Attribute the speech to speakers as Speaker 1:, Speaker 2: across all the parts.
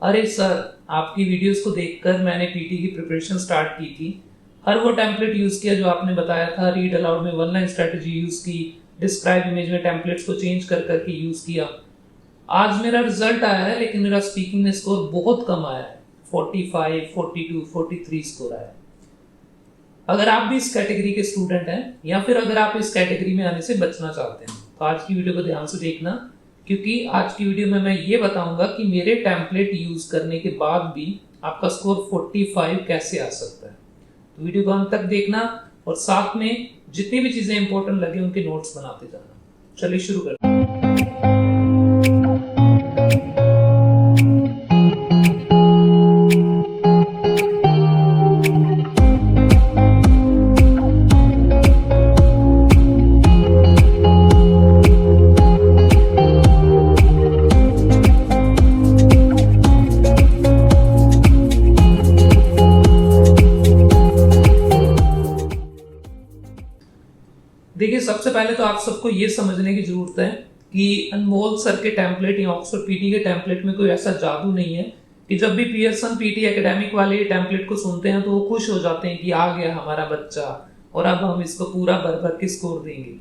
Speaker 1: अरे सर, आपकी वीडियोस को देखकर मैंने पीटी की प्रिपरेशन स्टार्ट की थी। हर वो टेम्पलेट यूज किया जो आपने बताया था। रीड अलाउड में वन लाइन स्ट्रेटजी यूज की, डिस्क्राइब इमेज में टेम्पलेट्स को चेंज कर करके यूज किया। आज मेरा रिजल्ट आया है, लेकिन मेरा स्पीकिंग में स्कोर बहुत कम आया है। 45, 42, 43 स्कोर आया है। अगर आप भी इस कैटेगरी के स्टूडेंट हैं या फिर अगर आप इस कैटेगरी में आने से बचना चाहते हैं तो आज की वीडियो को ध्यान से देखना, क्योंकि आज की वीडियो में मैं ये बताऊंगा कि मेरे टेम्पलेट यूज करने के बाद भी आपका स्कोर 45 कैसे आ सकता है। तो वीडियो को अंत तक देखना और साथ में जितनी भी चीजें इंपॉर्टेंट लगे उनके नोट्स बनाते जाना। चलिए शुरू करते हैं। देखिए, सबसे पहले तो आप सबको ये समझने की जरूरत है कि अनमोल सर के टेम्पलेट या ऑक्सफोर्ड पीटी के टेम्पलेट में कोई ऐसा जादू नहीं है कि जब भी पियर्सन पीटी एकेडमिक वाले टेम्पलेट को सुनते हैं तो वो खुश हो जाते हैं कि आ गया हमारा बच्चा और अब हम इसको पूरा भर भर के स्कोर देंगे।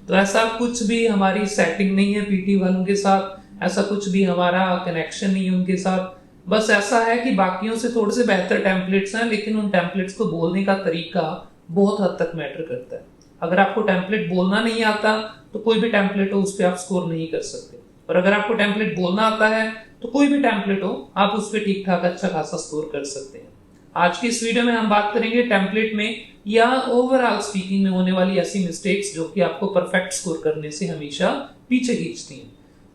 Speaker 1: तो ऐसा कुछ भी हमारी सेटिंग नहीं है पीटी वालों के साथ, ऐसा कुछ भी हमारा कनेक्शन नहीं है उनके साथ। बस ऐसा है कि बाकियों से थोड़े से बेहतर टेम्पलेट्स हैं, लेकिन उन टेम्पलेट्स को बोलने का तरीका बहुत हद तक मैटर करता है। अगर आपको टेम्पलेट बोलना नहीं आता तो कोई भी टेम्पलेट हो उस पर आप स्कोर नहीं कर सकते, और अगर आपको टेम्पलेट बोलना आता है तो कोई भी टेम्पलेट हो आप उस पर ठीक ठाक अच्छा खासा स्कोर कर सकते हैं। आज की इस वीडियो में हम बात करेंगे टेम्पलेट में या ओवरऑल स्पीकिंग में होने वाली ऐसी मिस्टेक्स जो कि आपको परफेक्ट स्कोर करने से हमेशा पीछे खींचती हैं।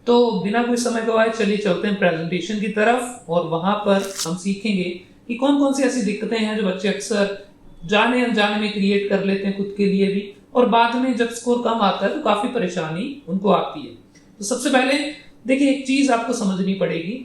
Speaker 1: तो बिना कोई समय गवाए चलिए चलते हैं प्रेजेंटेशन की तरफ, और वहां पर हम सीखेंगे कि कौन कौन सी ऐसी दिक्कतें हैं जो बच्चे अक्सर जाने अनजाने में क्रिएट कर लेते हैं खुद के लिए भी, और बाद में जब स्कोर कम आता है तो काफी परेशानी उनको आती है। तो सबसे पहले देखिए, एक चीज आपको समझनी पड़ेगी।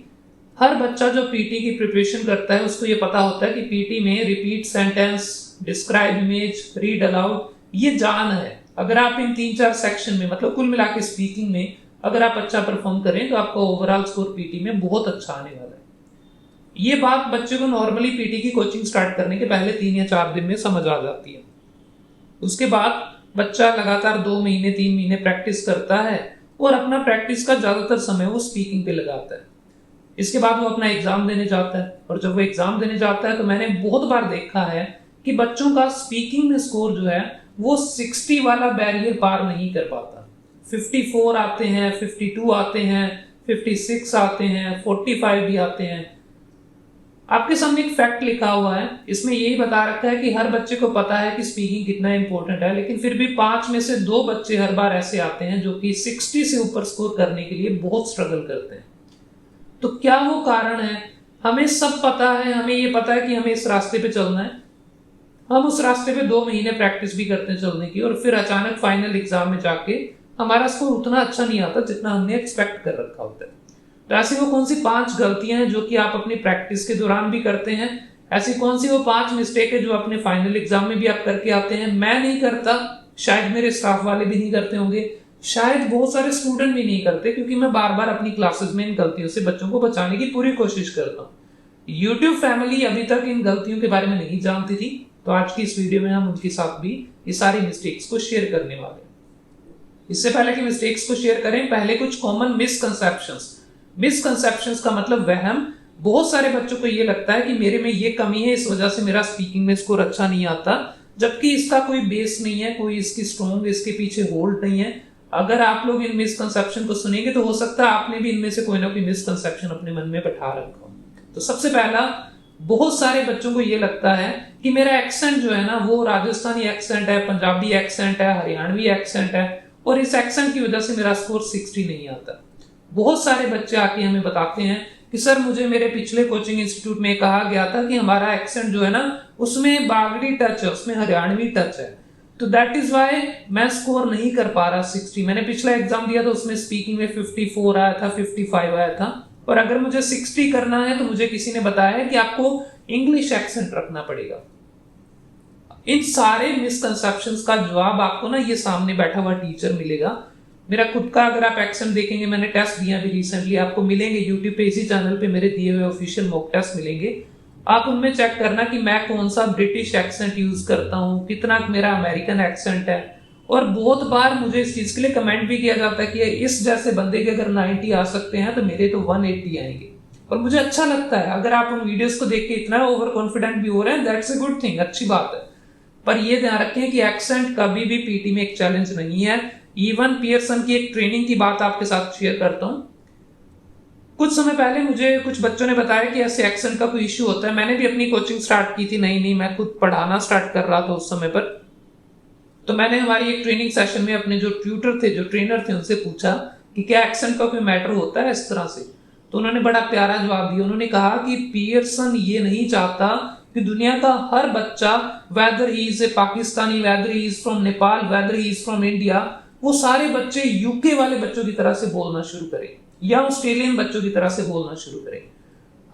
Speaker 1: हर बच्चा जो पीटी की प्रिपरेशन करता है उसको ये पता होता है कि पीटी में repeat sentence, describe image, read aloud ये जान है। अगर आप इन 3-4 सेक्शन में, मतलब कुल मिला के स्पीकिंग में अगर आप अच्छा परफॉर्म करें तो आपका ओवरऑल स्कोर पीटी में बहुत अच्छा आने वाला है। ये बात बच्चे को नॉर्मली पीटी की कोचिंग स्टार्ट करने के पहले 3 या 4 दिन में समझ आ जाती है। उसके बाद बच्चा लगातार 2 महीने 3 महीने प्रैक्टिस करता है और अपना प्रैक्टिस का ज्यादातर समय वो स्पीकिंग पे लगाता है। इसके बाद वो अपना एग्जाम देने जाता है, और जब वो एग्जाम देने जाता है तो मैंने बहुत बार देखा है कि बच्चों का स्पीकिंग में स्कोर जो है वो 60 वाला बैरियर पार नहीं कर पाता। 54 आते हैं, 52 आते हैं, 56 आते हैं, 45 भी आते हैं। आपके सामने एक फैक्ट लिखा हुआ है, इसमें यही बता रखा है कि हर बच्चे को पता है कि स्पीकिंग कितना इंपॉर्टेंट है, लेकिन फिर भी 5 में से 2 बच्चे हर बार ऐसे आते हैं जो कि 60 से ऊपर स्कोर करने के लिए बहुत स्ट्रगल करते हैं। तो क्या वो कारण है? हमें सब पता है, हमें ये पता है कि हमें इस रास्ते पे चलना है, हम उस रास्ते पे 2 महीने प्रैक्टिस भी करते हैं चलने की, और फिर अचानक फाइनल एग्जाम में जाके हमारा स्कोर उतना अच्छा नहीं आता जितना हमने एक्सपेक्ट कर रखा होता है। तो ऐसी वो कौन सी 5 गलतियां हैं जो कि आप अपनी प्रैक्टिस के दौरान भी करते हैं? ऐसी कौन सी वो 5 मिस्टेक है जो अपने फाइनल एग्जाम में भी आप करके आते हैं? मैं नहीं करता, शायद मेरे स्टाफ वाले भी नहीं करते होंगे, शायद बहुत सारे स्टूडेंट भी नहीं करते, क्योंकि मैं बार बार अपनी क्लासेस में इन गलतियों से बच्चों को बचाने की पूरी कोशिश करता हूँ। यूट्यूब फैमिली अभी तक इन गलतियों के बारे में नहीं जानती थी, तो आज की इस वीडियो में हम उनके साथ भी ये सारी मिस्टेक्स को शेयर करने वाले हैं। इससे पहले कि मिस्टेक्स को शेयर करें, पहले कुछ कॉमन मिसकंसेप्शंस का मतलब वहम। बहुत सारे बच्चों को ये लगता है कि मेरे में ये कमी है, इस वजह से मेरा स्पीकिंग में स्कोर अच्छा नहीं आता, जबकि इसका कोई बेस नहीं है, कोई इसकी स्ट्रॉन्ग इसके पीछे होल्ड नहीं है। अगर आप लोग इन मिसकंसेप्शन को सुनेंगे तो हो सकता है आपने भी इनमें से कोई ना कोई मिसकंसेप्शन अपने मन में बैठा रखा हो। तो सबसे पहला, बहुत सारे बच्चों को ये लगता है कि मेरा एक्सेंट जो है ना वो राजस्थानी एक्सेंट है, पंजाबी एक्सेंट है, हरियाणवी एक्सेंट है, और इस एक्सेंट की वजह से मेरा स्कोर 60 नहीं आता। बहुत सारे बच्चे आके हमें बताते हैं कि सर मुझे मेरे पिछले कोचिंग इंस्टीट्यूट में कहा गया था कि हमारा एक्सेंट जो है ना उसमें बागड़ी टच है, उसमें हरियाणवी टच है, तो दैट इज वाई मैं स्कोर नहीं कर पा रहा 60। मैंने पिछला एग्जाम दिया तो उसमें स्पीकिंग में 54 आया था, 55 आया था, और अगर मुझे 60 करना है तो मुझे किसी ने बताया है कि आपको इंग्लिश एक्सेंट रखना पड़ेगा। इन सारे मिसकंसेप्शंस का जवाब आपको ना ये सामने बैठा हुआ टीचर मिलेगा, मेरा खुद का अगर आप एक्सेंट देखेंगे, मैंने टेस्ट दिया भी रिसेंटली, आपको मिलेंगे यूट्यूब पे, इसी चैनल पे मेरे दिए हुए ऑफिशियल मॉक टेस्ट मिलेंगे। आप उनमें चेक करना कि मैं कौन सा ब्रिटिश एक्सेंट यूज करता हूँ, कितना मेरा अमेरिकन एक्सेंट है। और बहुत बार मुझे इस चीज के लिए कमेंट भी किया जाता है कि इस जैसे बंदे के अगर 90 आ सकते हैं तो मेरे तो 180 आएंगे। और मुझे अच्छा लगता है, अगर आप उन वीडियोस को देख के इतना ओवर कॉन्फिडेंट भी हो रहे हैं, दैट्स अ गुड थिंग, अच्छी बात है। पर ये ध्यान रखें कि एक्सेंट कभी भी पीटी में एक चैलेंज नहीं है। इवन पियर्सन की एक ट्रेनिंग की बात आपके साथ शेयर करता हूं। कुछ समय पहले मुझे कुछ बच्चों ने बताया कि ऐसे एक्सेंट का कोई इश्यू होता है। मैंने भी अपनी कोचिंग स्टार्ट की थी, नहीं मैं खुद पढ़ाना स्टार्ट कर रहा था उस समय पर। तो मैंने हमारी एक ट्रेनिंग सेशन में अपने जो ट्यूटर थे, जो ट्रेनर थे, उनसे पूछा कि क्या एक्सेंट का कोई मैटर होता है इस तरह से। तो उन्होंने बड़ा प्यारा जवाब दिया। उन्होंने कहा कि पियर्सन ये नहीं चाहता कि दुनिया का हर बच्चा, weather he is a Pakistani, weather he is from Nepal, weather he is from India, वो सारे बच्चे यूके वाले बच्चों की तरह से बोलना शुरू करें या ऑस्ट्रेलियन बच्चों की तरह से बोलना शुरू करें।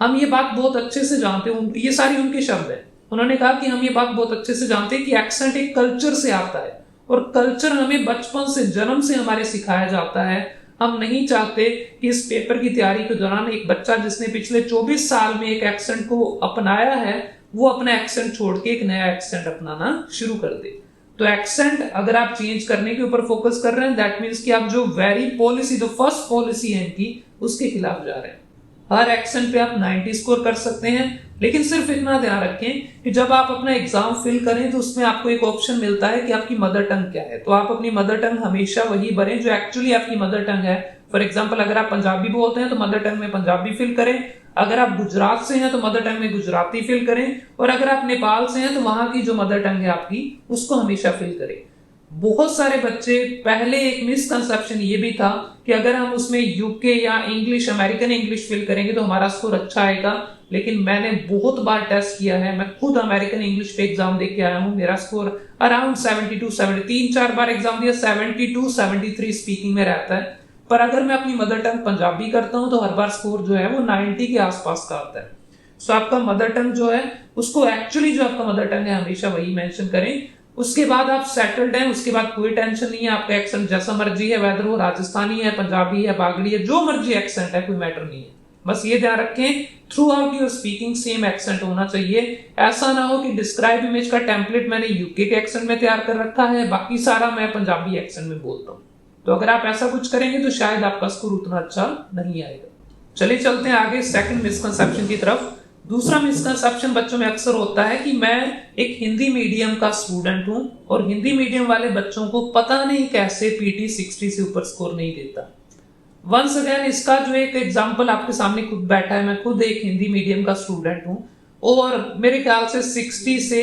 Speaker 1: हम ये बात बहुत अच्छे से जानते हैं, ये सारी उनके शब्द हैं। उन्होंने कहा कि हम ये बात बहुत अच्छे से जानते हैं कि एक्सेंट एक कल्चर से आता है और कल्चर हमें बचपन से, जन्म से हमारे सिखाया जाता है। हम नहीं चाहते कि इस पेपर की तैयारी के दौरान एक बच्चा जिसने पिछले 24 साल में एक एक्सेंट को अपनाया है, वो अपना एक्सेंट छोड़ के एक नया एक्सेंट अपनाना शुरू कर दे। तो एक्सेंट अगर आप चेंज करने के ऊपर फोकस कर रहे हैं, दैट मीन्स कि आप जो वेरी पॉलिसी, जो फर्स्ट पॉलिसी है इनकी, उसके खिलाफ जा रहे हैं। हर एक्सेंट पे आप 90 स्कोर कर सकते हैं, लेकिन सिर्फ इतना ध्यान रखें कि जब आप अपना एग्जाम फिल करें तो उसमें आपको एक ऑप्शन मिलता है कि आपकी मदर टंग क्या है। तो आप अपनी मदर टंग हमेशा वही भरें जो एक्चुअली आपकी मदर टंग है। फॉर एग्जाम्पल, अगर आप पंजाबी बोलते हैं तो मदर टंग में पंजाबी फिल करें, अगर आप गुजरात से हैं तो मदर टंग में गुजराती फिल करें, और अगर आप नेपाल से हैं तो वहां की जो मदर टंग है आपकी, उसको हमेशा फिल करें। बहुत सारे बच्चे, पहले एक मिसकंसेप्शन ये भी था कि अगर हम उसमें यूके या इंग्लिश, अमेरिकन इंग्लिश फिल करेंगे तो हमारा स्कोर अच्छा आएगा। लेकिन मैंने बहुत बार टेस्ट किया है, मैं खुद अमेरिकन इंग्लिश पे एग्जाम देके आया हूं, मेरा स्कोर अराउंड 72, 73 बार एग्जाम दिया, 72, 73 स्पीकिंग में रहता है। पर अगर मैं अपनी मदर टंग पंजाबी करता हूं तो हर बार स्कोर जो है वो 90 के आसपास का आता है। सो आपका मदर टंग जो है, उसको एक्चुअली जो आपका मदर टंग है हमेशा वही मेंशन करें। उसके बाद आप सेटल्ड हैं, उसके बाद कोई टेंशन नहीं है। आपका एक्सेंट जैसा मर्जी है, वेदर वो राजस्थानी है, पंजाबी है, बागड़ी है, जो मर्जी एक्सेंट है, कोई मैटर नहीं है। बस ये ध्यान रखें, through out your speaking same accent होना चाहिए। ऐसा ना हो कि डिस्क्राइब इमेज का टेम्पलेट मैंने यूके के एक्सेंट में तैयार कर रखा है, बाकी सारा मैं पंजाबी एक्सेंट में बोलता हूँ। तो अगर आप ऐसा कुछ करेंगे तो शायद आपका स्कोर उतना अच्छा नहीं आएगा। चलिए चलते हैं आगे सेकंड मिसकंसेप्शन की तरफ। दूसरा मिसकंसेप्शन बच्चों में अक्सर होता है कि मैं एक हिंदी मीडियम का स्टूडेंट हूं और हिंदी मीडियम वाले बच्चों को पता नहीं कैसे पीटी 60 से ऊपर स्कोर नहीं देता। वंस अगेन, इसका जो एक एग्जांपल आपके सामने खुद बैठा है, मैं खुद एक हिंदी मीडियम का स्टूडेंट हूं और मेरे ख्याल से 60 से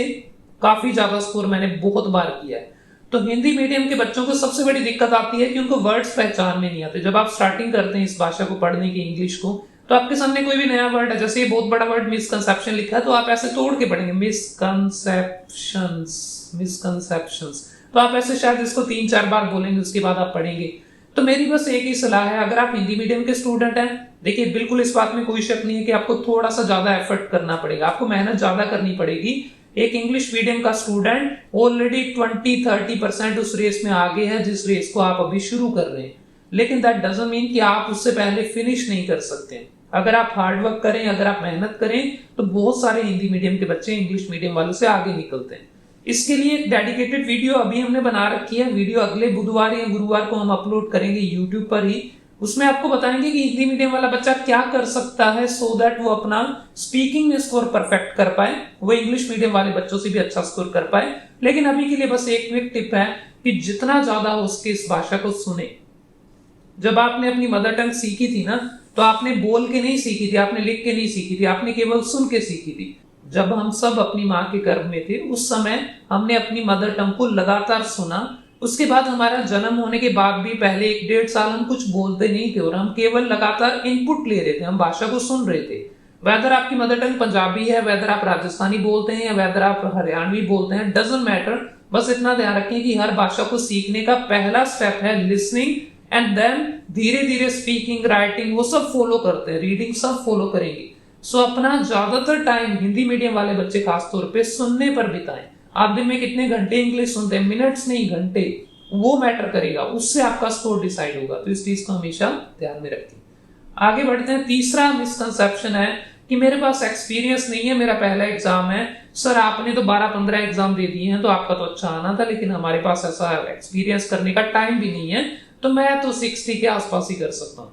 Speaker 1: काफी ज्यादा स्कोर मैंने बहुत बार किया है। तो हिंदी मीडियम के बच्चों को सबसे बड़ी दिक्कत आती है कि उनको वर्ड्स पहचान में नहीं आते। जब आप स्टार्टिंग करते हैं इस भाषा को पढ़ने की, इंग्लिश को, तो आपके सामने कोई भी नया वर्ड है, जैसे ये बहुत बड़ा वर्ड मिसकंसेप्शन लिखा है, तो आप ऐसे तोड़ के पढ़ेंगे, मिसकंसेप्शंस। तो आप ऐसे शायद इसको 3-4 बार बोलेंगे, उसके बाद आप पढ़ेंगे। तो मेरी बस एक ही सलाह है, अगर आप हिंदी मीडियम के स्टूडेंट हैं, देखिए बिल्कुल इस बात में कोई शक नहीं है कि आपको थोड़ा सा ज्यादा एफर्ट करना पड़ेगा, आपको मेहनत ज्यादा करनी पड़ेगी। एक इंग्लिश मीडियम का स्टूडेंट ऑलरेडी 20-30% उस रेस में आगे है जिस रेस को आप अभी शुरू कर रहे हैं, लेकिन दैट डजंट मीन कि आप उससे पहले फिनिश नहीं कर सकते। अगर आप हार्ड वर्क करें, अगर आप मेहनत करें, तो बहुत सारे हिंदी मीडियम के बच्चे इंग्लिश मीडियम वालों से आगे निकलते हैं। इसके लिए एक डेडिकेटेड वीडियो अभी हमने बना रखी है। वीडियो अगले बुधवार या गुरुवार को हम अपलोड करेंगे यूट्यूब पर ही। उसमें आपको बताएंगे कि हिंदी मीडियम वाला बच्चा क्या कर सकता है सो दैट वो अपना स्पीकिंग में स्कोर परफेक्ट कर पाए, वो इंग्लिश मीडियम वाले बच्चों से भी अच्छा स्कोर कर पाए। लेकिन अभी के लिए बस एक क्विक टिप है कि जितना ज्यादा हो सके इस भाषा को सुने। जब आपने अपनी मदर टंग सीखी थी ना, तो आपने बोल के नहीं सीखी थी, आपने लिख के नहीं सीखी थी, आपने केवल सुन के सीखी थी। जब हम सब अपनी माँ के गर्भ में थे, उस समय हमने अपनी मदर टंग को लगातार सुना। उसके बाद हमारा जन्म होने के बाद भी पहले 1-1.5 साल हम कुछ बोलते नहीं थे और हम केवल लगातार इनपुट ले रहे थे, हम भाषा को सुन रहे थे। वेदर आपकी मदर टंग पंजाबी है, वेदर आप राजस्थानी बोलते हैं या वेदर आप हरियाणवी बोलते हैं, डजंट मैटर। बस इतना ध्यान रखें कि हर भाषा को सीखने का पहला स्टेप है लिसनिंग, एंड देन धीरे धीरे स्पीकिंग, राइटिंग, वो सब फॉलो करते हैं, रीडिंग सब फॉलो करेंगे। सो अपना ज्यादातर टाइम हिंदी मीडियम वाले बच्चे खासतौर पे सुनने पर बिताएं। आप दिन में कितने घंटे इंग्लिश सुनते हैं? मिनट्स नहीं, घंटे। वो मैटर करेगा, उससे आपका स्कोर डिसाइड होगा। तो इस चीज को हमेशा ध्यान में रखिए। आगे बढ़ते हैं। तीसरा मिसकंसेप्शन है कि मेरे पास एक्सपीरियंस नहीं है, मेरा पहला एग्जाम है, सर आपने तो 12-15 एग्जाम दे दिए हैं तो आपका तो अच्छा आना था, लेकिन हमारे पास ऐसा एक्सपीरियंस करने का टाइम भी नहीं है, तो मैं तो 60 के आसपास ही कर सकता हूँ।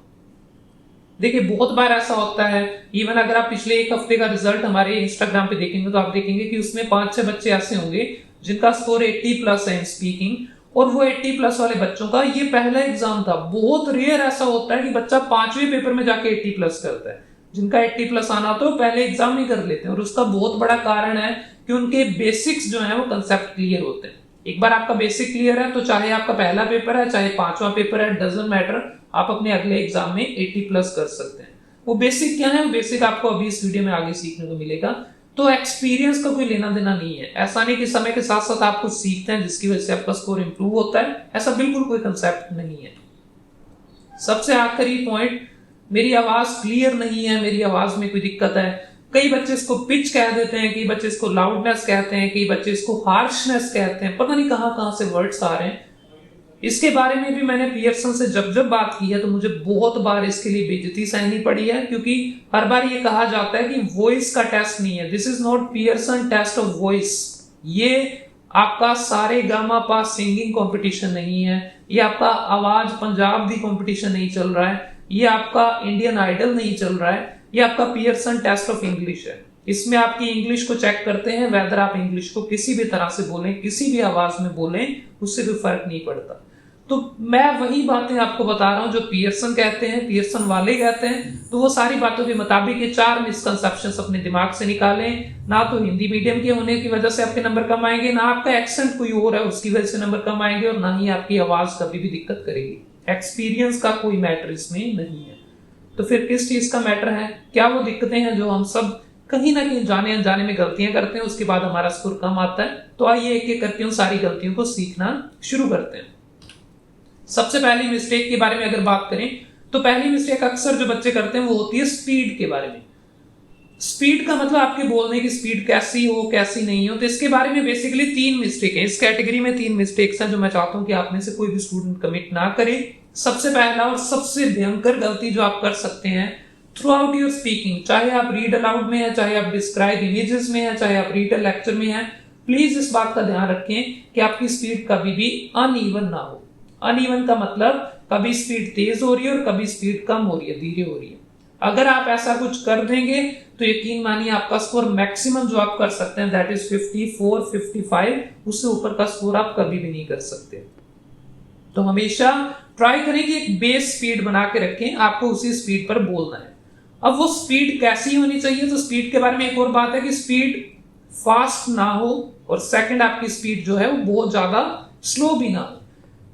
Speaker 1: देखिए बहुत बार ऐसा होता है, इवन अगर आप पिछले एक हफ्ते का रिजल्ट हमारे इंस्टाग्राम पे देखेंगे तो आप देखेंगे कि उसमें 5-6 बच्चे ऐसे होंगे जिनका स्कोर 80+ है इन स्पीकिंग, और वो 80+ वाले बच्चों का ये पहला एग्जाम था। बहुत रेयर ऐसा होता है कि बच्चा 5वें पेपर में जाके 80+ करता है। जिनका 80+ आना तो पहले एग्जाम ही कर लेते हैं, और उसका बहुत बड़ा कारण है कि उनके बेसिक्स जो है वो कंसेप्ट क्लियर होते हैं। एक बार आपका बेसिक क्लियर है तो चाहे आपका पहला पेपर है चाहे 5वां पेपर है, डजंट मैटर, आप अपने अगले एग्जाम में 80+ कर सकते हैं। वो बेसिक क्या है, वो बेसिक आपको अभी इस वीडियो में आगे सीखने को मिलेगा। तो एक्सपीरियंस का कोई लेना देना नहीं है। ऐसा नहीं कि समय के साथ साथ आप कुछ सीखते हैं जिसकी वजह से आपका स्कोर इंप्रूव होता है, ऐसा बिल्कुल कोई कंसेप्ट नहीं है। सबसे आखिरी पॉइंट, मेरी आवाज क्लियर नहीं है, मेरी आवाज में कोई दिक्कत है। कई बच्चे इसको पिच कह देते हैं, कई बच्चे इसको लाउडनेस कहते हैं, कई बच्चे इसको हार्शनेस कहते हैं, पता नहीं कहां से वर्ड्स आ रहे हैं। इसके बारे में भी मैंने पियर्सन से जब बात की है तो मुझे बहुत बार इसके लिए बेइज्जती सहनी पड़ी है, क्योंकि हर बार ये कहा जाता है कि वॉइस का टेस्ट नहीं है, this is not Pearson test of voice. ये आपका सारे गामा पा सिंगिंग कंपटीशन नहीं है, ये आपका आवाज पंजाब दी कंपटीशन नहीं चल रहा है, ये आपका इंडियन आइडल नहीं चल रहा है, ये आपका पियर्सन टेस्ट ऑफ इंग्लिश है। इसमें आपकी इंग्लिश को चेक करते हैं, वेदर आप इंग्लिश को किसी भी तरह से बोलें, किसी भी आवाज में बोलें, उससे कोई फर्क नहीं पड़ता। तो मैं वही बातें आपको बता रहा हूं जो पियर्सन कहते हैं, पियर्सन वाले कहते हैं। तो वो सारी बातों के मुताबिक ये 4 मिसकंसेप्शंस अपने दिमाग से निकालें। ना तो हिंदी मीडियम के होने की वजह से आपके नंबर कम आएंगे, ना आपका एक्सेंट कोई और है उसकी वजह से नंबर कम आएंगे, और ना ही आपकी आवाज कभी भी दिक्कत करेगी। एक्सपीरियंस का कोई मैटर इसमें नहीं है। तो फिर किस चीज का मैटर है? क्या वो दिक्कतें हैं जो हम सब कहीं ना कहीं जाने अनजाने में गलतियां करते हैं, उसके बाद हमारा स्कोर कम आता है? तो आइए एक एक करके उन सारी गलतियों को सीखना शुरू करते हैं। सबसे पहली मिस्टेक के बारे में अगर बात करें तो पहली मिस्टेक अक्सर जो बच्चे करते हैं वो होती है स्पीड के बारे में। स्पीड का मतलब आपके बोलने की स्पीड कैसी हो कैसी नहीं हो। तो इसके बारे में बेसिकली 3 मिस्टेक है। इस कैटेगरी में 3 मिस्टेक्स हैं जो मैं चाहता हूं कि आप में से कोई भी स्टूडेंट कमिट ना करे। सबसे पहला और सबसे भयंकर गलती जो आप कर सकते हैं थ्रू आउट योर स्पीकिंग, चाहे आप रीड अलाउड में है, चाहे आप डिस्क्राइब इमेजेस में है, चाहे आप रीड अ लेक्चर में है, प्लीज इस बात का ध्यान रखें कि आपकी स्पीड कभी भी अनइवन ना हो। अनइवन का मतलब कभी स्पीड तेज हो रही है और कभी स्पीड कम हो रही है, धीरे हो रही है। अगर आप ऐसा कुछ कर देंगे तो यकीन मानिए आपका स्कोर मैक्सिमम जो आप कर सकते हैं दैट इज 54, 55, उससे ऊपर का स्कोर आप कभी भी नहीं कर सकते। तो हमेशा ट्राई करें कि एक बेस स्पीड बना के रखें, आपको उसी स्पीड पर बोलना है। अब वो स्पीड कैसी होनी चाहिए? तो स्पीड के बारे में एक और बात है कि स्पीड फास्ट ना हो, और सेकंड आपकी स्पीड जो है वो बहुत ज्यादा स्लो भी ना हो।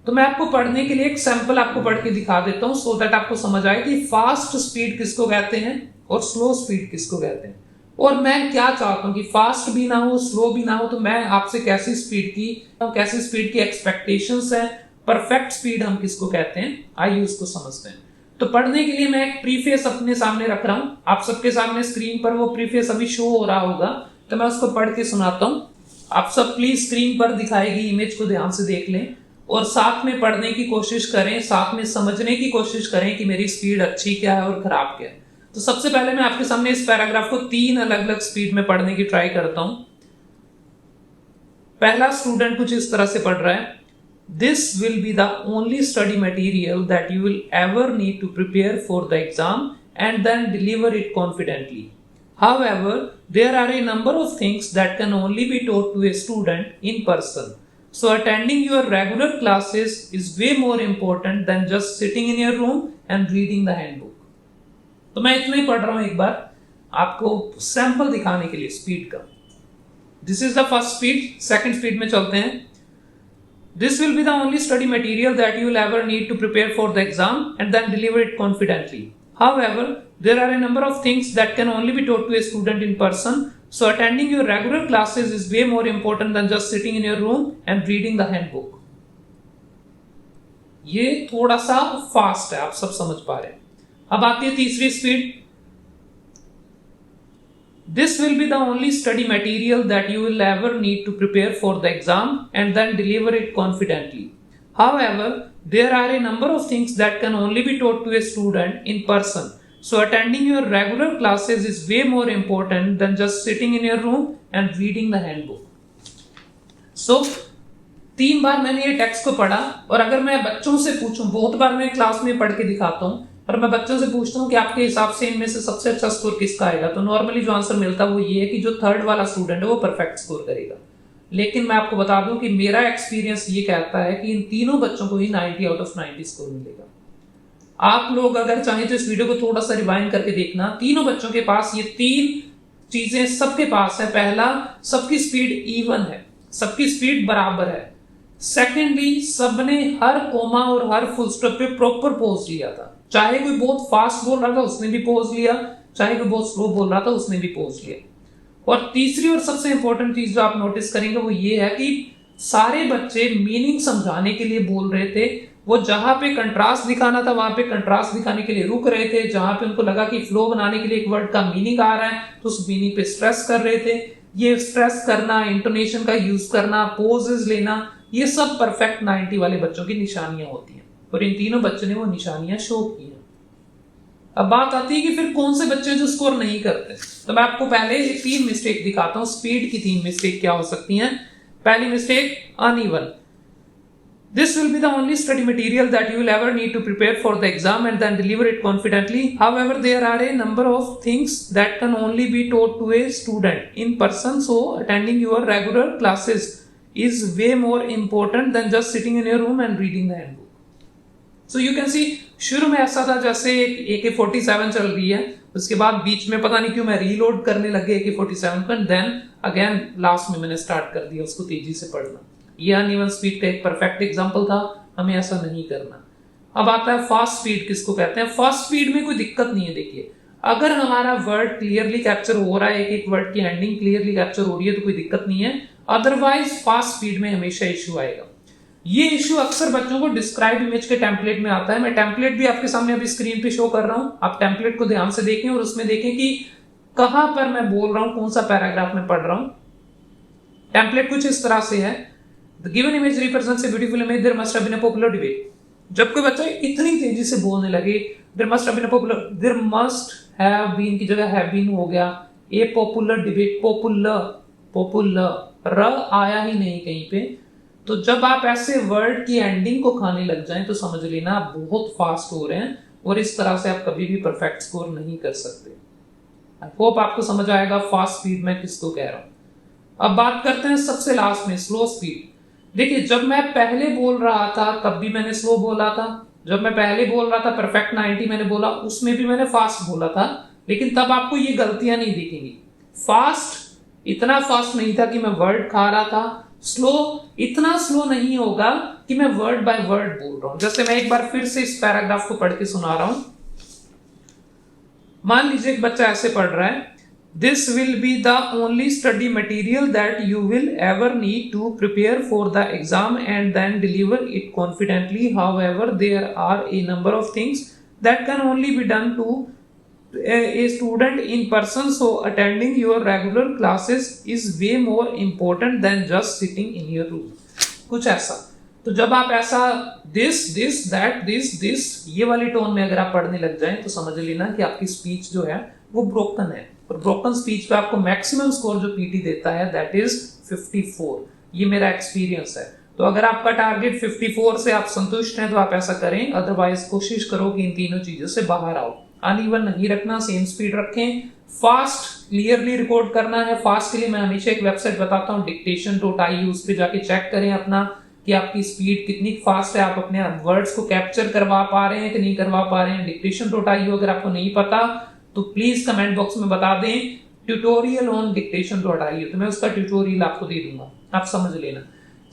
Speaker 1: तो मैं आपको पढ़ने के लिए एक सैंपल आपको पढ़ के दिखा देता हूं सो दैट आपको समझ आए कि फास्ट स्पीड किसको कहते हैं और स्लो स्पीड किसको कहते हैं, और मैं क्या चाहता हूं कि फास्ट भी ना हो स्लो भी ना हो। तो मैं आपसे कैसी स्पीड की एक्सपेक्टेशंस है, परफेक्ट स्पीड हम किसको कहते हैं, आइए उसको समझते हैं। तो पढ़ने के लिए मैं एक प्रीफेस अपने सामने रख रहा हूं, आप सबके सामने स्क्रीन पर वो प्रीफेस अभी शो हो रहा होगा, तो मैं उसको पढ़ के सुनाता हूं। आप सब प्लीज स्क्रीन पर दिखाएगी इमेज को ध्यान से देख लें और साथ में पढ़ने की कोशिश करें, साथ में समझने की कोशिश करें कि मेरी स्पीड अच्छी क्या है और खराब क्या है। तो सबसे पहले मैं आपके सामने इस पैराग्राफ को 3 अलग अलग स्पीड में पढ़ने की ट्राई करता हूं। पहला स्टूडेंट कुछ इस तरह से पढ़ रहा है, this will be the only study material that you will ever need to prepare for the exam and then deliver it confidently. However, there are a number of things that can only be taught to a student in person. So attending your regular classes is way more important than just sitting in your room and reading the handbook. तो मैं इतना ही पढ़ रहा हूं एक बार आपको sample दिखाने के लिए स्पीड का। This is the first speed, second speed में चलते हैं। This will be the only study material that you will ever need to prepare for the exam and then deliver it confidently. However, there are a number of things that can only be taught to a student in person. So attending your regular classes is way more important than just sitting in your room and reading the handbook. ये थोड़ा सा fast है, आप सब समझ पा रहे हैं। अब आती है तीसरी speed. This will be the only study material that you will ever need to prepare for the exam and then deliver it confidently. However, there are a number of things that can only be taught to a student in person. So attending your regular classes is way more important than just sitting in your room and reading the handbook. So 3 बार मैंने ये text को पढ़ा, और अगर मैं बच्चों से पूछूं, बहुत बार मैं क्लास में पढ़ के दिखाता हूं, और मैं बच्चों से पूछता हूं कि आपके हिसाब से इनमें से सबसे अच्छा स्कोर किसका आएगा, तो नॉर्मली जो आंसर मिलता है वो ये है कि जो थर्ड वाला स्टूडेंट है वो परफेक्ट स्कोर करेगा। लेकिन मैं आपको बता दूं कि मेरा एक्सपीरियंस ये कहता है कि इन तीनों बच्चों को ही 90 आउट ऑफ 90 स्कोर मिलेगा। आप लोग अगर चाहें तो इस वीडियो को थोड़ा सा रिवाइंड करके देखना, तीनों बच्चों के पास ये 3 चीजें सबके पास है। पहला, सबकी स्पीड इवन है, सबकी स्पीड बराबर है। सेकेंडली, सबने हर कोमा और हर फुल स्टॉप पे प्रॉपर पॉज लिया था, चाहे कोई बहुत फास्ट बोल रहा था उसने भी पॉज लिया, चाहे कोई बहुत स्लो बोल रहा था उसने भी पॉज लिया। और तीसरी और सबसे इंपॉर्टेंट चीज जो आप नोटिस करेंगे वो ये है कि सारे बच्चे मीनिंग समझाने के लिए बोल रहे थे। वो जहां पे कंट्रास्ट दिखाना था वहां पे कंट्रास्ट दिखाने के लिए रुक रहे थे, जहां पे उनको लगा कि फ्लो बनाने के लिए एक वर्ड का मीनिंग आ रहा है तो उस मीनिंग पे स्ट्रेस कर रहे थे। ये स्ट्रेस करना, इंटोनेशन का यूज करना, पोजेस लेना, ये सब परफेक्ट 90 वाले बच्चों की निशानियां होती हैं, और इन तीनों बच्चों ने वो निशानियां शो की हैं। अब बात आती है कि फिर कौन से बच्चे जो स्कोर नहीं करते, तो मैं आपको पहले 3 मिस्टेक दिखाता हूं। स्पीड की 3 मिस्टेक क्या हो सकती हैं। पहली mistake, uneven. This will be the only study material that you will ever need to prepare for the exam and then deliver it confidently. However, there are a number of things that can only be taught to a student in person. So, attending your regular classes is way more important than just sitting in your room and reading the handbook. So you can see, शुरू में ऐसा था जैसे AK-47 चल रही है, उसके बाद बीच में पता नहीं क्यों मैं रीलोड करने लगे AK-47 पर, देन अगेन लास्ट में मैंने स्टार्ट कर दिया उसको तेजी से पढ़ना। ये अनइवन स्पीड का एक परफेक्ट एग्जांपल था, हमें ऐसा नहीं करना। अब आता है फास्ट स्पीड किसको कहते हैं। फास्ट स्पीड में कोई दिक्कत नहीं है। देखिए, अगर हमारा वर्ड क्लियरली कैप्चर हो रहा है, एक एक वर्ड की एंडिंग क्लियरली कैप्चर हो रही है तो कोई दिक्कत नहीं है। अदरवाइज फास्ट स्पीड में हमेशा इश्यू आएगा। ये इश्यू अक्सर बच्चों को डिस्क्राइब इमेज के टेम्पलेट में आता है। मैं टेम्पलेट भी आपके सामने अभी स्क्रीन पे शो कर रहा हूं, आप टेम्पलेट को ध्यान से देखें और उसमें देखें कि कहां पर मैं बोल रहा हूं, कौन सा पैराग्राफ में पढ़ रहा हूं। टेम्पलेट कुछ इस तरह से है। The given image represents a beautiful image. There must have been a popular debate. जब कोई बच्चा इतनी तेजी से बोलने लगे, there must have been की जगह have been हो गया, a popular debate, popular, र आया ही नहीं कहीं पे। तो जब आप ऐसे वर्ड की एंडिंग को खाने लग जाएं तो समझ लेना आप बहुत फास्ट हो रहे हैं, और इस तरह से आप कभी भी परफेक्ट स्कोर नहीं कर सकते। आई होप आपको समझ आएगा फास्ट स्पीड में किसको कह रहा हूं। अब बात करते हैं सबसे लास्ट में, स्लो स्पीड। देखिए, जब मैं पहले बोल रहा था तब भी मैंने स्लो बोला था, जब मैं पहले बोल रहा था परफेक्ट 90 मैंने बोला, उसमें भी मैंने फास्ट बोला था, लेकिन तब आपको ये गलतियां नहीं दिखेंगी। फास्ट इतना फास्ट नहीं था कि मैं वर्ड खा रहा था, स्लो इतना स्लो नहीं होगा कि मैं वर्ड बाय वर्ड बोल रहा हूं। जैसे मैं एक बार फिर से इस पैराग्राफ को पढ़ के सुना रहा हूं। मान लीजिए एक बच्चा ऐसे पढ़ रहा है, This will be the only study material that you will ever need to prepare for the exam and then deliver it confidently. However, there are a number of things that can only be done to a student in person. So attending your regular classes is way more important than just sitting in your room. कुछ ऐसा। तो जब आप ऐसा this that this ये वाली tone में अगर आप पढ़ने लग जाएं तो समझ लेना कि आपकी स्पीच जो है वो ब्रोकन है, और ब्रोकन स्पीच पे आपको मैक्सिमम स्कोर जो पीटी देता है दैट इज 54। ये मेरा एक्सपीरियंस है। तो अगर आपका टारगेट 54 से आप संतुष्ट हैं तो आप ऐसा करें, अदरवाइज कोशिश करो कि इन तीनों चीजों से बाहर आओ। अनइवन नहीं रखना, सेम स्पीड रखें। फास्ट क्लियरली रिकॉर्ड करना है। फास्ट के लिए मैं हमेशा एक वेबसाइट बताता हूँ, dictation.ie, उस पर जाके चेक करें अपना कि आपकी स्पीड कितनी फास्ट है, आप अपने वर्ड्स को कैप्चर करवा पा रहे हैं कि नहीं करवा पा रहे हैं। dictation.ie अगर आपको नहीं पता तो प्लीज कमेंट बॉक्स में बता दें, ट्यूटोरियल ऑन dictation.ie, तो मैं उसका ट्यूटोरियल आपको दे दूंगा, आप समझ लेना।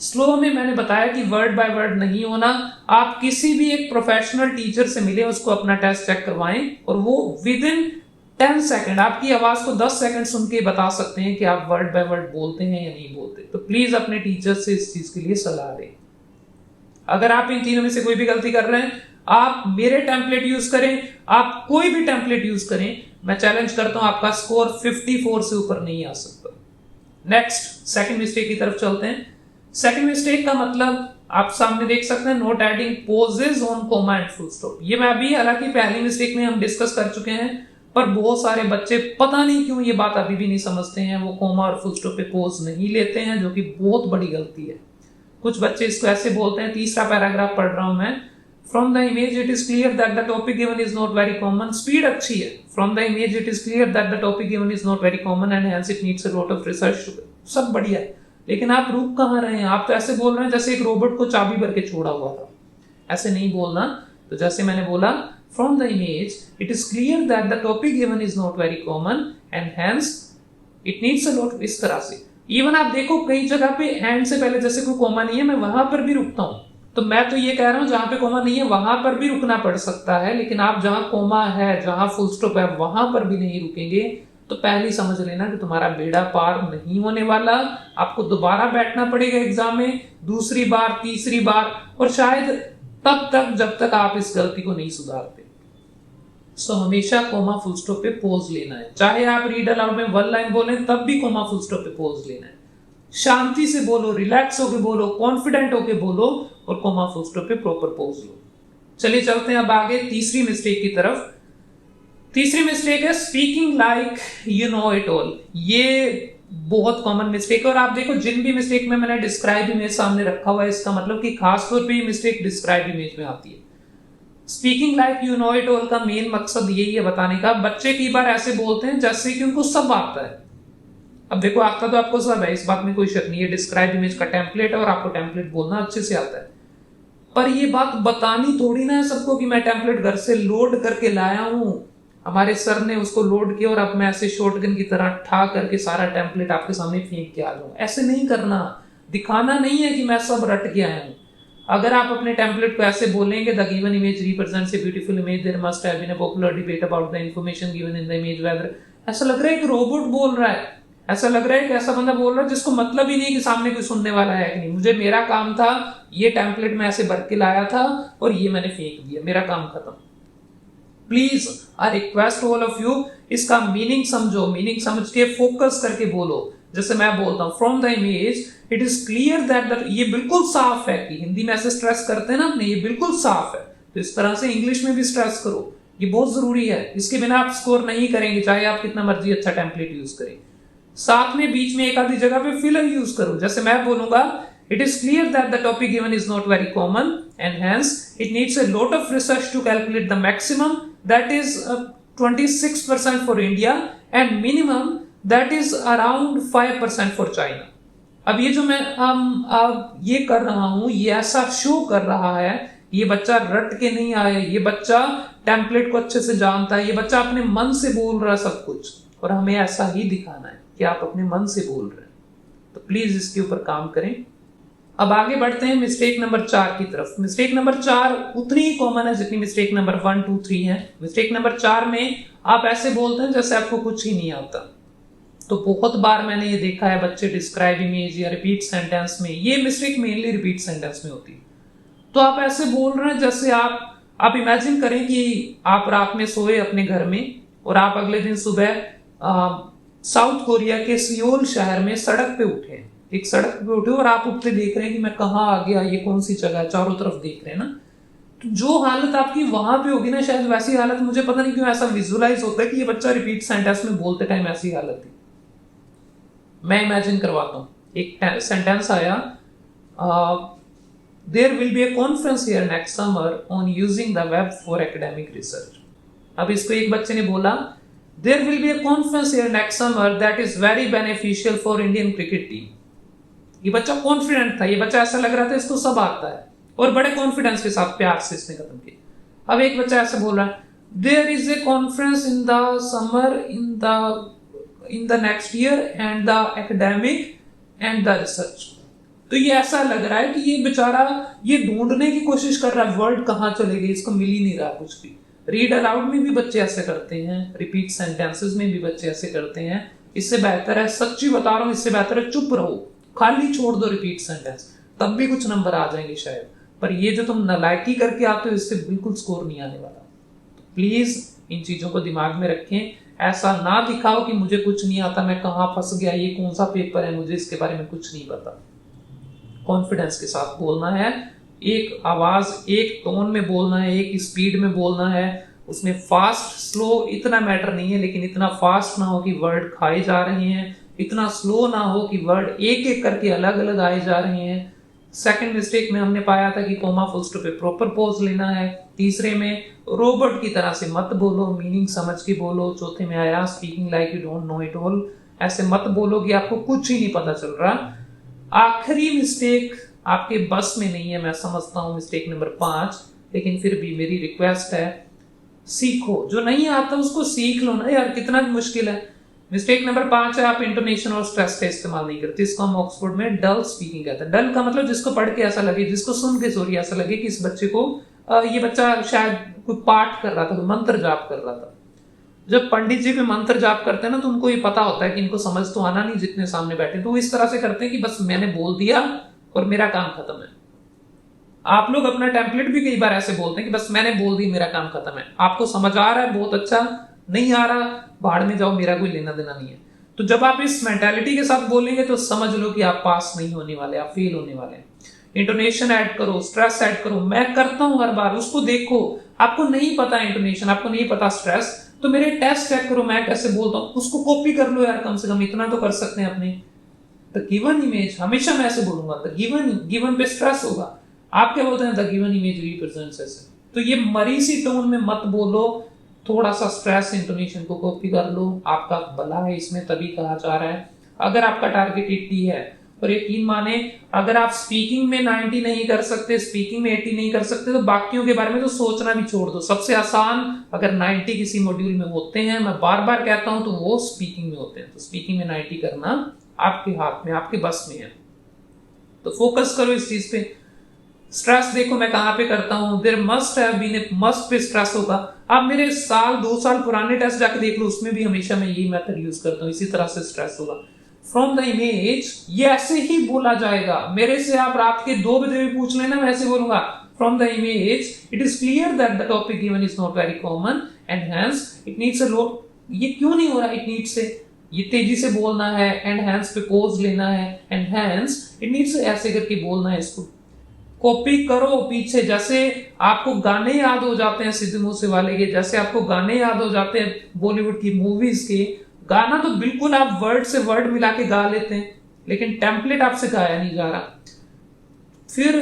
Speaker 1: स्लो में मैंने बताया कि वर्ड बाय वर्ड नहीं होना। आप किसी भी एक प्रोफेशनल टीचर से मिले, उसको अपना टेस्ट चेक करवाएं और वो विद इन 10 सेकंड आपकी आवाज को 10 सेकंड सुन के बता सकते हैं कि आप वर्ड बाय वर्ड बोलते हैं या नहीं बोलते। तो प्लीज अपने टीचर से इस चीज के लिए सलाह दें। अगर आप इन तीनों में से कोई भी गलती कर रहे हैं, आप मेरे टेम्पलेट यूज करें, आप कोई भी टेम्पलेट यूज करें, मैं चैलेंज करता हूं आपका स्कोर 54 से ऊपर नहीं आ सकता। नेक्स्ट सेकंड मिस्टेक की तरफ चलते हैं। सेकंड मिस्टेक का मतलब आप सामने देख सकते हैं not adding pauses on comma and full stop. ये मैं अभी हालांकि पहली मिस्टेक में हम डिस्कस कर चुके हैं, पर बहुत सारे बच्चे पता नहीं क्यों ये बात अभी भी नहीं समझते हैं, वो कोमा और फुल स्टॉप पे पोज नहीं लेते हैं, जो कि बहुत बड़ी गलती है। कुछ बच्चे इसको ऐसे बोलते हैं, तीसरा पैराग्राफ पढ़ रहा हूं मैं। From the image it is clear that the topic given is not very common. Speed अच्छी है। From the image it is clear that the topic given is not very common and hence it needs a lot of research. सब बढ़िया है, लेकिन आप रुक कहाँ रहे हैं? आप तो ऐसे बोल रहे हैं जैसे एक रोबोट को चाबी भर के छोड़ा हुआ था। ऐसे नहीं बोलना। तो जैसे मैंने बोला, from the image it is clear that the topic given is not very common and hence it needs a lot. इस तरह से इवन आप देखो कई जगह पे एंड से पहले जैसे कोई कोमा नहीं है, मैं वहां पर भी रुकता हूं। तो मैं तो ये कह रहा हूं जहां पे कोमा नहीं है वहां पर भी रुकना पड़ सकता है, लेकिन आप जहां कोमा है, जहां फुल स्टॉप है, वहां पर भी नहीं रुकेंगे तो पहले ही समझ लेना कि तुम्हारा बेड़ा पार नहीं होने वाला। आपको दोबारा बैठना पड़ेगा एग्जाम में, दूसरी बार, तीसरी बार, और शायद तब तक जब तक आप इस गलती को नहीं सुधारते। सो हमेशा कोमा फुल स्टॉप पे पोज लेना है। चाहे आप रीड अलाउड में 1 लाइन बोलें तब भी कोमा फुल स्टॉप पे पोज लेना है। शांति से बोलो, रिलैक्स होके बोलो, कॉन्फिडेंट होके बोलो और कोमा फुल स्टॉप पे प्रॉपर पोज लो। चलिए चलते हैं अब आगे तीसरी मिस्टेक की तरफ। तीसरी मिस्टेक है speaking like you know it all. ये बहुत कॉमन मिस्टेक है, और आप देखो जिन भी मिस्टेक में मैंने डिस्क्राइब इमेज सामने रखा हुआ है, इसका मतलब कि खास तौर पे ये मिस्टेक डिस्क्राइब इमेज में आती है। Speaking like you know it all का मेन मकसद यही है बताने का। बच्चे कई बार ऐसे बोलते हैं जैसे कि उनको सब आता है। अब देखो आता तो आपको सब है, इस बात में कोई शक नहीं है। डिस्क्राइब इमेज का टेम्पलेट है और आपको टेम्पलेट बोलना अच्छे से आता है, पर ये बात बतानी थोड़ी ना है सबको कि मैं टेम्पलेट घर से लोड करके लाया हूं, हमारे सर ने उसको लोड किया और अब मैं ऐसे शॉटगन की तरह ठा करके सारा टेम्पलेट आपके सामने फेंक के आ जाऊं। ऐसे नहीं करना। दिखाना नहीं है कि मैं सब रट के आया हूं। अगर आप अपने टेम्पलेट को ऐसे बोलेंगे, the given image represents a beautiful image, there must have been a popular debate about the information given in the image, whether, ऐसा लग रहा है कि रोबोट बोल रहा है, ऐसा लग रहा है कि ऐसा बंदा बोल रहा है जिसको मतलब ही नहीं कि सामने कोई सुनने वाला है कि नहीं। मुझे, मेरा काम था, ये टेम्पलेट में ऐसे भर के लाया था और ये मैंने फेंक दिया, मेरा काम खत्म। Please I request all of you, इसका मीनिंग समझो, मीनिंग समझ के फोकस करके बोलो। जैसे मैं बोलता हूं, from the image it is clear that, ये बिल्कुल साफ है, कि हिंदी में ऐसे स्ट्रेस करते हैं ना अपने, ये बिल्कुल साफ है, तो इस तरह से इंग्लिश में भी स्ट्रेस करो। ये बहुत जरूरी है, इसके बिना आप स्कोर नहीं करेंगे, चाहे आप कितना मर्जी अच्छा टेम्पलेट यूज करें। साथ में बीच में एक आधी जगह पे फिलर यूज करो। जैसे मैं बोलूंगा, it is clear that the topic given is not very common and hence it needs a lot of research to calculate the maximum that is 26% for India and minimum that is around 5% for China. अब ये जो मैं ये कर रहा हूं, ये ऐसा शो कर रहा है, ये बच्चा रट के नहीं आया, ये बच्चा टेम्पलेट को अच्छे से जानता है, ये बच्चा अपने मन से बोल रहा है सब कुछ, और हमें ऐसा ही दिखाना है कि आप अपने मन से बोल रहे हैं। तो प्लीज इसके ऊपर काम करें। अब आगे बढ़ते हैं मिस्टेक नंबर 4 की तरफ। मिस्टेक नंबर 4 उतनी ही कॉमन है जितनी मिस्टेक नंबर 1, 2, 3 है। मिस्टेक नंबर 4 में आप ऐसे बोलते हैं जैसे आपको कुछ ही नहीं आता। तो बहुत बार मैंने ये देखा है, बच्चे डिस्क्राइब इमेज या रिपीट सेंटेंस में, ये मिस्टेक मेनली रिपीट सेंटेंस में होती है। तो आप ऐसे बोल रहे हैं जैसे आप इमेजिन करें कि आप रात में सोए अपने घर में और आप अगले दिन सुबह साउथ कोरिया के सियोल शहर में सड़क पे उठे, एक सड़क पे उठे और आप उठते देख रहे हैं कि मैं कहाँ आ गया, ये कौन सी जगह है, चारों तरफ देख रहे हैं ना। तो जो हालत आपकी वहां पे होगी ना, शायद वैसी हालत मुझे पता नहीं क्यों ऐसा विजुअलाइज होता है कि ये बच्चा रिपीट सेंटेंस में बोलते टाइम ऐसी हालत थी। मैं इमेजिन करवाता हूँ। एक सेंटेंस आया, there will be a conference here next summer on using the web for academic research. अब इसको एक बच्चे ने बोला, there will be a conference here next summer that is very beneficial for Indian cricket team. ये बच्चा confident था, ये बच्चा ऐसा लग रहा था इसको सब आता है, और बड़े कॉन्फिडेंस के साथ प्यार से इसने खत्म किया। अब एक बच्चा ऐसे बोल रहा है, there is a conference in the summer in the next year and the academic and the research. तो ये ऐसा लग रहा है कि ये बेचारा ये ढूंढने की कोशिश कर रहा है वर्ड कहाँ चले गई, इसको मिल ही नहीं रहा कुछ भी। रीड अलाउड में भी बच्चे ऐसे करते हैं, रिपीट सेंटेंसेस में भी बच्चे ऐसे करते हैं। इससे बेहतर है, सच्ची बता रहा हूं, इससे बेहतर है चुप रहो, खाली छोड़ दो रिपीट सेंटेंस, तब भी कुछ नंबर आ जाएंगे शायद। पर ये जो तुम नालायकी करके आते हो, इससे बिल्कुल स्कोर नहीं आने वाला। तो प्लीज इन चीजों को दिमाग में रखें। ऐसा ना दिखाओ कि मुझे कुछ नहीं आता, मैं कहाँ फंस गया, ये कौन सा पेपर है, मुझे इसके बारे में कुछ नहीं पता। कॉन्फिडेंस के साथ बोलना है, एक आवाज एक टोन में बोलना है, एक स्पीड में बोलना है। उसमें फास्ट स्लो इतना मैटर नहीं है, लेकिन इतना फास्ट ना हो कि वर्ड खाए जा रहे हैं, इतना स्लो ना हो कि वर्ड एक एक करके अलग अलग आए जा रहे हैं। सेकंड मिस्टेक में हमने पाया था कि कोमा फुल स्टॉप पे प्रॉपर पॉज लेना है। तीसरे में रोबोट की तरह से मत बोलो, मीनिंग समझ के बोलो। चौथे में आया speaking like you don't know it all, ऐसे मत बोलो कि आपको कुछ ही नहीं पता चल रहा। आखिरी मिस्टेक आपके बस में नहीं है, मैं समझता हूं, मिस्टेक नंबर 5, लेकिन फिर भी मेरी रिक्वेस्ट है सीखो। जो नहीं आता उसको सीख लो ना यार, कितना मुश्किल है। मिस्टेक नंबर 5 है, आप इंटोनेशन और स्ट्रेस का इस्तेमाल नहीं करते। इसको हम ऑक्सफोर्ड में डल स्पीकिंग कहते हैं। डल का मतलब जिसको पढ़ के ऐसा लगे, जिसको सुन के सॉरी ऐसा लगे कि इस बच्चे को ये बच्चा शायद कोई पाठ कर रहा था, कोई मंत्र जाप कर रहा था। जब पंडित जी भी मंत्र जाप करते हैं ना, तो उनको ये पता होता है कि इनको समझ तो आना नहीं जितने सामने बैठे, तो वो इस तरह से करते हैं कि बस मैंने बोल दिया और मेरा काम खत्म है। आप लोग अपना टेम्पलेट भी कई बार ऐसे बोलते हैं कि बस मैंने बोल दी, मेरा काम खत्म है। आपको समझ आ रहा है, बहुत अच्छा, नहीं आ रहा बाहर में जाओ, मेरा कोई लेना देना नहीं है। तो जब आप इस मेंटालिटी के साथ बोलेंगे तो समझ लो कि आप पास नहीं होने वाले, आप फेल होने वाले हैं। इंटोनेशन ऐड करो, स्ट्रेस ऐड करो। मैं करता हूं हर बार, उसको देखो। आपको नहीं पता इंटोनेशन, आपको नहीं पता स्ट्रेस, तो मेरे टेस्ट चेक करो मैं कैसे बोलता हूं, उसको कॉपी कर लो यार, कम से कम इतना तो कर सकते हैं अपने। द गिवन इमेज, हमेशा मैं ऐसे बोलूंगा, द गिवन पे स्ट्रेस होगा। आप क्या बोलते हैं? द गिवन इमेज रिप्रेजेंट्स ऐसे। तो ये मरी सी टोन में मत बोलो, थोड़ा सा स्ट्रेस इंटोनेशन को कॉपी कर लो, आपका भला है इसमें, तभी कहा जा रहा है। अगर आपका टारगेट 80 है, और यकीन माने अगर आप स्पीकिंग में 90 नहीं कर सकते, स्पीकिंग में 80 नहीं कर सकते, तो बाकियों के बारे में तो सोचना भी छोड़ दो। सबसे आसान अगर 90 किसी मॉड्यूल में होते हैं, मैं बार बार कहता हूं, तो वो स्पीकिंग में होते हैं। तो स्पीकिंग में 90 करना आपके हाथ में, आपके बस में है। तो फोकस करो इस चीज पे। स्ट्रेस देखो मैं कहां पे करता हूं, there must have been a, must पे स्ट्रेस होगा। आप मेरे 2 साल पुराने टेस्ट जाके देख लो, उसमें भी हमेशा मैं यही मेथड यूज करता हूं, इसी तरह से स्ट्रेस होगा। फ्रॉम द इमेज, ये ऐसे ही बोला जाएगा। मेरे से आप रात के 2 बजे भी पूछ लेना, मैं ऐसे बोलूंगा, from the image it is clear that the topic given is not very common and hence it needs a lot. ये क्यों नहीं हो रहा? इट नीड्स से, ये तेजी से बोलना है, एंड हेंस पे पॉज लेना है, एंड हेंस इट नीड्स ऐसे करके बोलना है। इसको कॉपी करो पीछे, जैसे आपको गाने याद हो जाते हैं सिद्धू मूसेवाले के, जैसे आपको गाने याद हो जाते हैं बॉलीवुड की मूवीज के। गाना तो बिल्कुल आप वर्ड से वर्ड मिला के गा लेते हैं, लेकिन टेम्पलेट आपसे गाया नहीं जा रहा। फिर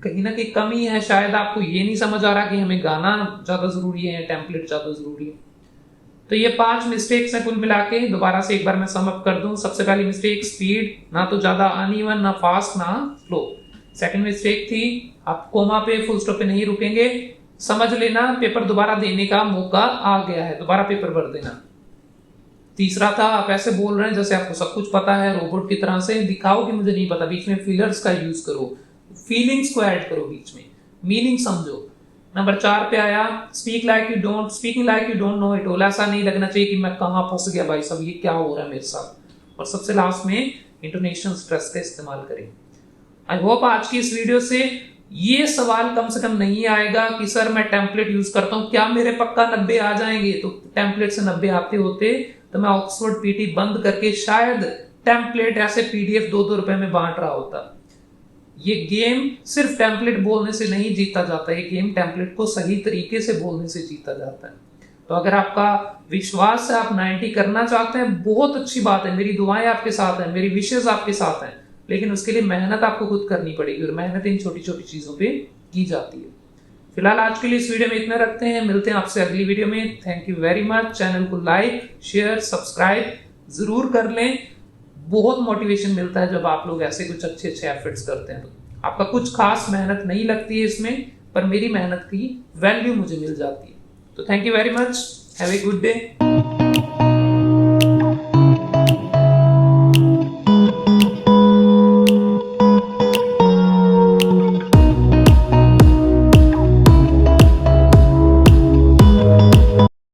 Speaker 1: कहीं ना कहीं कमी है, शायद आपको ये नहीं समझ आ रहा कि हमें गाना ज्यादा जरूरी है, टेम्पलेट ज्यादा जरूरी है। तो ये 5 मिस्टेक्स हैं कुल मिला के। दोबारा से एक बार मैं सम अप कर दूं। सबसे पहली मिस्टेक, स्पीड, ना तो ज्यादा अनइवन, ना फास्ट, ना स्लो। सेकंड मिस्टेक थी, आप कोमा पे फुल स्टॉप पे नहीं रुकेंगे। समझ लेना पेपर दोबारा देने का मौका आ गया है, दोबारा पेपर भर देना। तीसरा था, आप ऐसे बोल रहे हैं जैसे आपको सब कुछ पता है, रोबोट की तरह से दिखाओ कि मुझे नहीं पता। बीच में फिलर्स का यूज करो, फीलिंग्स को ऐड करो बीच में, मीनिंग समझो। नंबर 4 पे आया, speaking like you don't know it all. ऐसा नहीं लगना चाहिए कि मैं कहां फंस गया भाई साहब, ये क्या हो रहा है मेरे साथ। और सबसे लास्ट में इंटोनेशन स्ट्रेस का इस्तेमाल करें। आई होप आज की इस वीडियो से ये सवाल कम से कम नहीं आएगा कि सर मैं टेम्पलेट यूज करता हूं, क्या मेरे पक्का 90 आ जाएंगे? तो टेम्पलेट से 90 आते होते तो मैं ऑक्सफोर्ड पीटी बंद करके शायद टेम्पलेट ऐसे पीडीएफ 2-2 रुपए में बांट रहा होता। ये गेम सिर्फ टेम्पलेट बोलने से नहीं जीता जाता, ये गेम टेम्पलेट को सही तरीके से बोलने से जीता जाता है। तो अगर आपका विश्वास है, आप 90 करना चाहते हैं, बहुत अच्छी बात है, मेरी दुआएं आपके साथ हैं, मेरी विशेष आपके साथ हैं, लेकिन उसके लिए मेहनत आपको खुद करनी पड़ेगी, और मेहनत इन छोटी छोटी चीजों पे की जाती है। फिलहाल आज के लिए इस वीडियो में इतना रखते हैं, मिलते हैं आपसे अगली वीडियो में। Thank you very much. Channel को लाइक, शेयर, सब्सक्राइब जरूर कर लें। बहुत मोटिवेशन मिलता है जब आप लोग ऐसे कुछ अच्छे एफर्ट्स करते हैं। तो आपका कुछ खास मेहनत नहीं लगती है इसमें, पर मेरी मेहनत की वैल्यू मुझे मिल जाती है। तो thank you very much, have a good day.